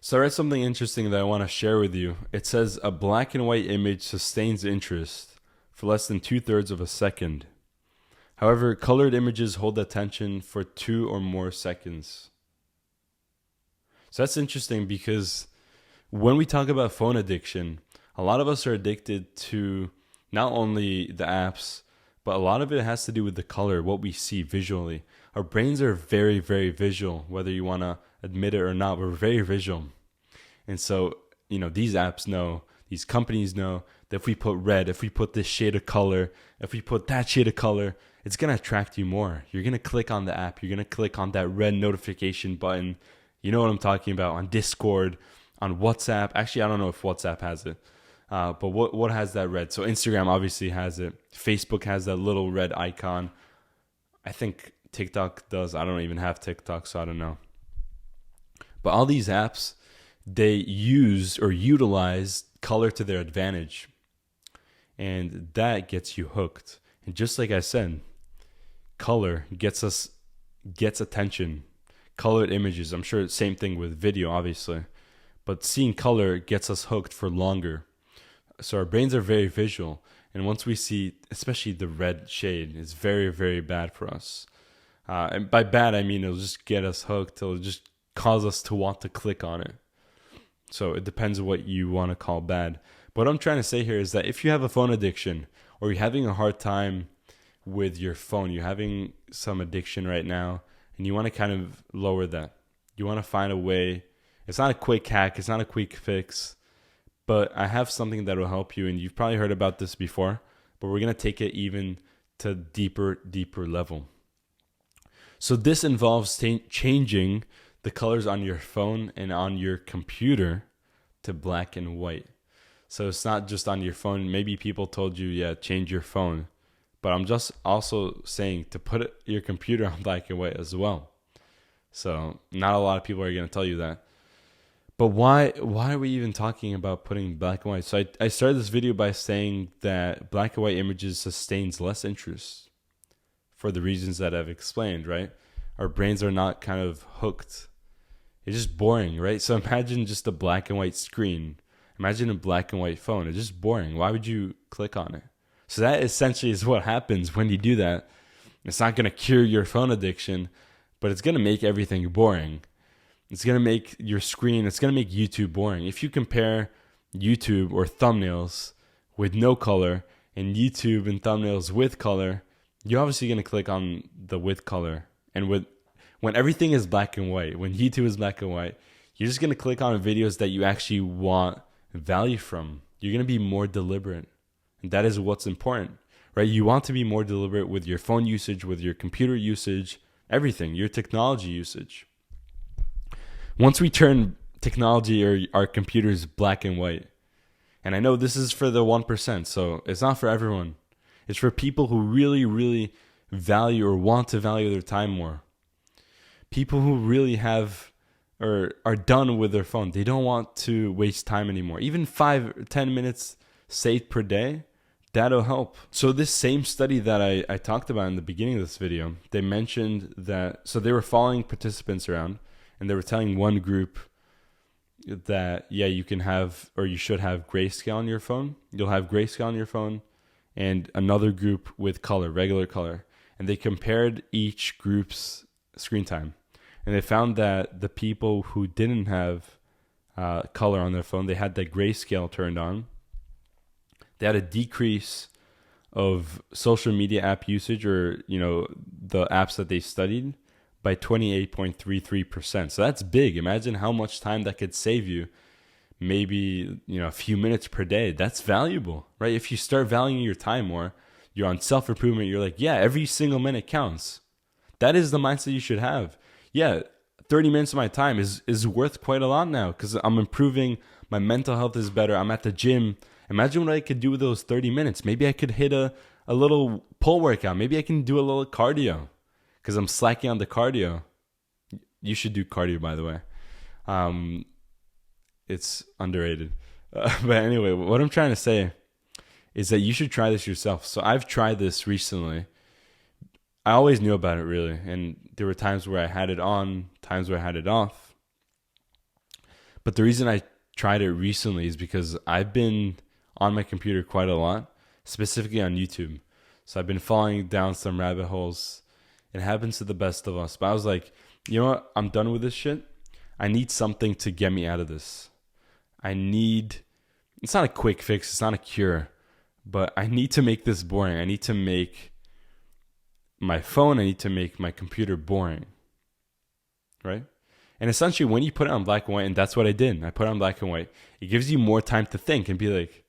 So I read something interesting that I want to share with you. It says a black and white image sustains interest for less than 2/3 of a second. However, colored images hold attention for 2 or more seconds. So that's interesting because when we talk about phone addiction, a lot of us are addicted to not only the apps, but a lot of it has to do with the color, what we see visually. Our brains are very, very visual, whether you want to admit it or not. We're very visual. And so, these apps know, these companies know that if we put red, if we put this shade of color, if we put that shade of color, it's going to attract you more. You're going to click on the app. You're going to click on that red notification button. You know what I'm talking about, on Discord, on WhatsApp. Actually, I don't know if WhatsApp has it. But what has that red? So Instagram obviously has it. Facebook has that little red icon. I think TikTok does. I don't even have TikTok, so I don't know. But all these apps, they use or utilize color to their advantage. And that gets you hooked. And just like I said, color gets attention. Colored images, I'm sure same thing with video, obviously. But seeing color gets us hooked for longer. So our brains are very visual. And once we see, especially the red shade, it's very, very bad for us. And by bad, I mean it'll just get us hooked. It'll just cause us to want to click on it. So it depends on what you want to call bad. But what I'm trying to say here is that if you have a phone addiction or you're having a hard time with your phone, you're having some addiction right now, and you want to kind of lower that. You want to find a way. It's not a quick hack. It's not a quick fix. But I have something that will help you. And you've probably heard about this before. But we're going to take it even to deeper level. So this involves changing the colors on your phone and on your computer to black and white. So it's not just on your phone. Maybe people told you, yeah, change your phone. But I'm just also saying to put your computer on black and white as well. So not a lot of people are going to tell you that. But why are we even talking about putting black and white? So I started this video by saying that black and white images sustains less interest for the reasons that I've explained, right? Our brains are not kind of hooked. It's just boring, right? So imagine just a black and white screen. Imagine a black and white phone. It's just boring. Why would you click on it? So that essentially is what happens when you do that. It's not going to cure your phone addiction, but it's going to make everything boring. It's going to make your screen, it's going to make YouTube boring. If you compare YouTube or thumbnails with no color and YouTube and thumbnails with color, you're obviously going to click on the with color. And when everything is black and white, when YouTube is black and white, you're just going to click on videos that you actually want value from. You're going to be more deliberate. And that is what's important, right? You want to be more deliberate with your phone usage, with your computer usage, everything, your technology usage. Once we turn technology or our computers black and white, and I know this is for the 1%, so it's not for everyone. It's for people who really, really value or want to value their time more. People who really have or are done with their phone. They don't want to waste time anymore. Even 5 or 10 minutes saved per day, that'll help. So this same study that I talked about in the beginning of this video, they mentioned that, so they were following participants around, and they were telling one group that, yeah, you can have, or you should have grayscale on your phone. You'll have grayscale on your phone, and another group with color, regular color. And they compared each group's screen time. And they found that the people who didn't have color on their phone, they had that grayscale turned on. They had a decrease of social media app usage, or, the apps that they studied, by 28.33%. So that's big. Imagine how much time that could save you. Maybe, a few minutes per day. That's valuable, right? If you start valuing your time more, you're on self-improvement. You're like, yeah, every single minute counts. That is the mindset you should have. Yeah, 30 minutes of my time is worth quite a lot now because I'm improving. My mental health is better. I'm at the gym. Imagine what I could do with those 30 minutes. Maybe I could hit a little pull workout. Maybe I can do a little cardio because I'm slacking on the cardio. You should do cardio, by the way. It's underrated. But anyway, what I'm trying to say is that you should try this yourself. So I've tried this recently. I always knew about it, really. And there were times where I had it on, times where I had it off. But the reason I tried it recently is because I've been on my computer quite a lot, specifically on YouTube. So I've been falling down some rabbit holes. It happens to the best of us. But I was like, you know what? I'm done with this shit. I need something to get me out of this. It's not a quick fix, it's not a cure, but I need to make this boring. I need to make my phone, I need to make my computer boring, right? And essentially, when you put it on black and white, and that's what I did, I put it on black and white, it gives you more time to think and be like,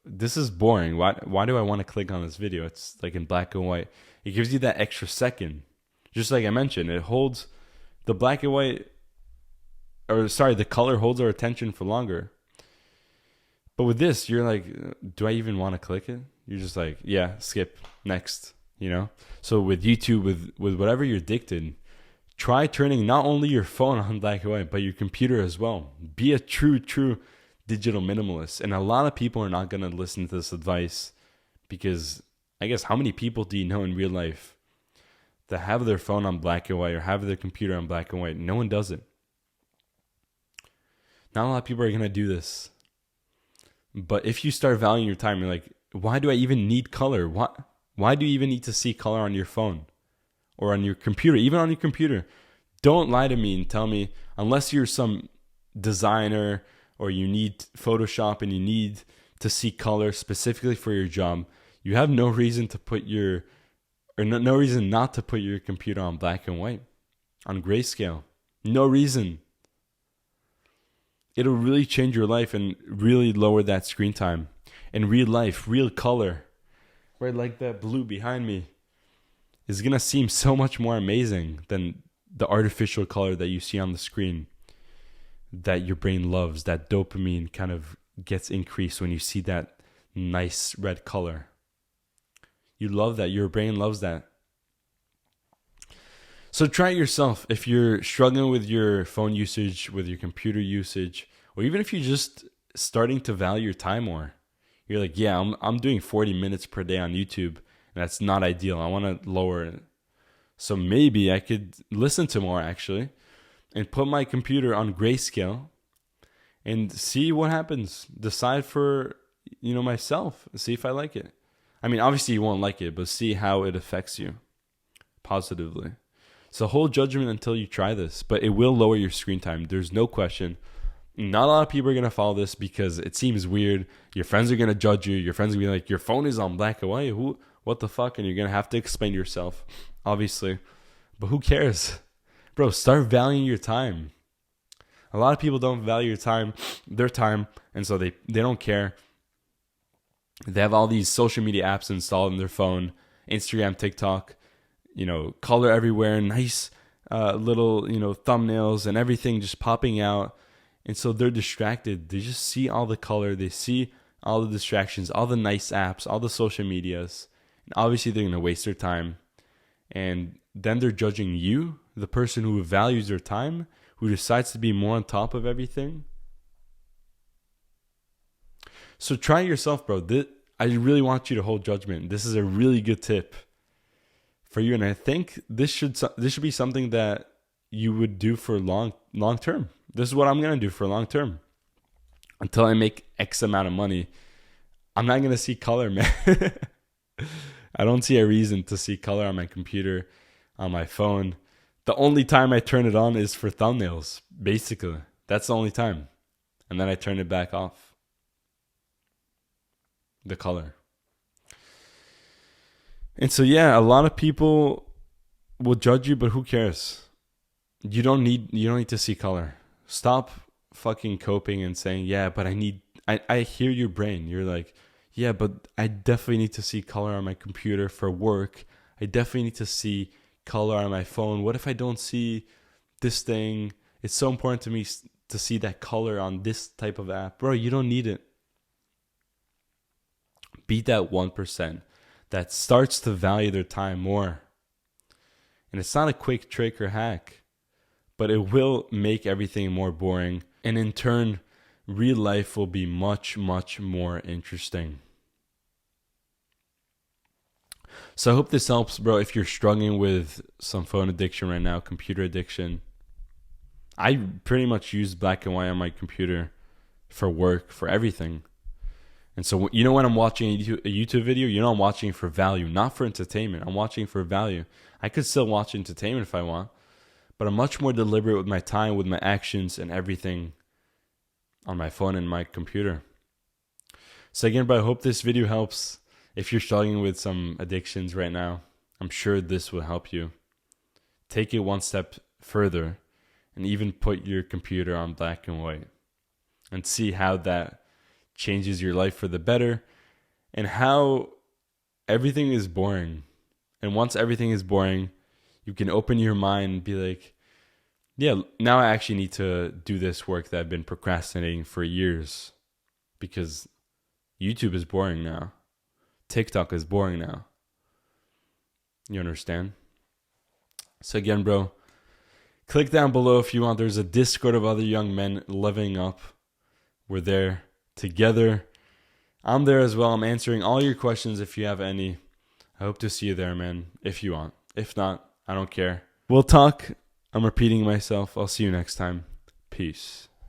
this is boring. Why do I want to click on this video? It's like in black and white. It gives you that extra second. Just like I mentioned, it holds the black and white, the color holds our attention for longer. But with this, you're like, do I even want to click it? You're just like, yeah, skip, next, So with YouTube, with whatever you're addicted, try turning not only your phone on black and white, but your computer as well. Be a true digital minimalist. And a lot of people are not going to listen to this advice because I guess how many people do you know in real life that have their phone on black and white or have their computer on black and white? No one does it. Not a lot of people are going to do this. But if you start valuing your time, you're like, why do I even need color? Why do you even need to see color on your phone or on your computer? Even on your computer. Don't lie to me and tell me, unless you're some designer or you need Photoshop and you need to see color specifically for your job, you have no reason to put no reason not to put your computer on black and white, on grayscale. No reason. It'll really change your life and really lower that screen time. In real life, real color, right, like that blue behind me, is going to seem so much more amazing than the artificial color that you see on the screen that your brain loves. That dopamine kind of gets increased when you see that nice red color. You love that. Your brain loves that. So try it yourself. If you're struggling with your phone usage, with your computer usage, or even if you're just starting to value your time more, you're like, yeah, I'm doing 40 minutes per day on YouTube, and that's not ideal. I want to lower it. So maybe I could listen to more actually, and put my computer on grayscale, and see what happens. Decide for myself. See if I like it. I mean, obviously you won't like it, but see how it affects you positively. So hold judgment until you try this, but it will lower your screen time. There's no question. Not a lot of people are going to follow this because it seems weird. Your friends are going to judge you. Your friends are going to be like, your phone is on black and white. What the fuck? And you're going to have to explain yourself, obviously. But who cares? Bro, start valuing your time. A lot of people don't value their time, and so they don't care. They have all these social media apps installed on their phone, Instagram, TikTok, color everywhere, nice little, thumbnails and everything just popping out. And so they're distracted. They just see all the color. They see all the distractions, all the nice apps, all the social medias. And obviously they're going to waste their time. And then they're judging you, the person who values their time, who decides to be more on top of everything. So try it yourself, bro. I really want you to hold judgment. This is a really good tip for you, and I think this should be something that you would do for long term. This is what I'm gonna do for long term. Until I make X amount of money, I'm not gonna see color, man. I don't see a reason to see color on my computer, on my phone. The only time I turn it on is for thumbnails, basically. That's the only time. And then I turn it back off. The color. And so, yeah, a lot of people will judge you, but who cares? You don't need to see color. Stop fucking coping and saying, yeah, but I hear your brain. You're like, yeah, but I definitely need to see color on my computer for work. I definitely need to see color on my phone. What if I don't see this thing? It's so important to me to see that color on this type of app. Bro, you don't need it. Be that 1% that starts to value their time more. And it's not a quick trick or hack, but it will make everything more boring. And in turn, real life will be much, much more interesting. So I hope this helps, bro. If you're struggling with some phone addiction right now, computer addiction, I pretty much use black and white on my computer for work, for everything. And so, when I'm watching a YouTube video, I'm watching for value, not for entertainment. I'm watching for value. I could still watch entertainment if I want, but I'm much more deliberate with my time, with my actions, and everything on my phone and my computer. So again, but I hope this video helps. If you're struggling with some addictions right now, I'm sure this will help you. Take it one step further and even put your computer on black and white and see how that changes your life for the better and how everything is boring. And once everything is boring, you can open your mind and be like, yeah, now I actually need to do this work that I've been procrastinating for years because YouTube is boring now. TikTok is boring now. You understand? So again, bro, click down below if you want. There's a Discord of other young men leveling up. We're there together. I'm there as well. I'm answering all your questions if you have any. I hope to see you there, man, if you want. If not, I don't care. We'll talk. I'm repeating myself. I'll see you next time. Peace.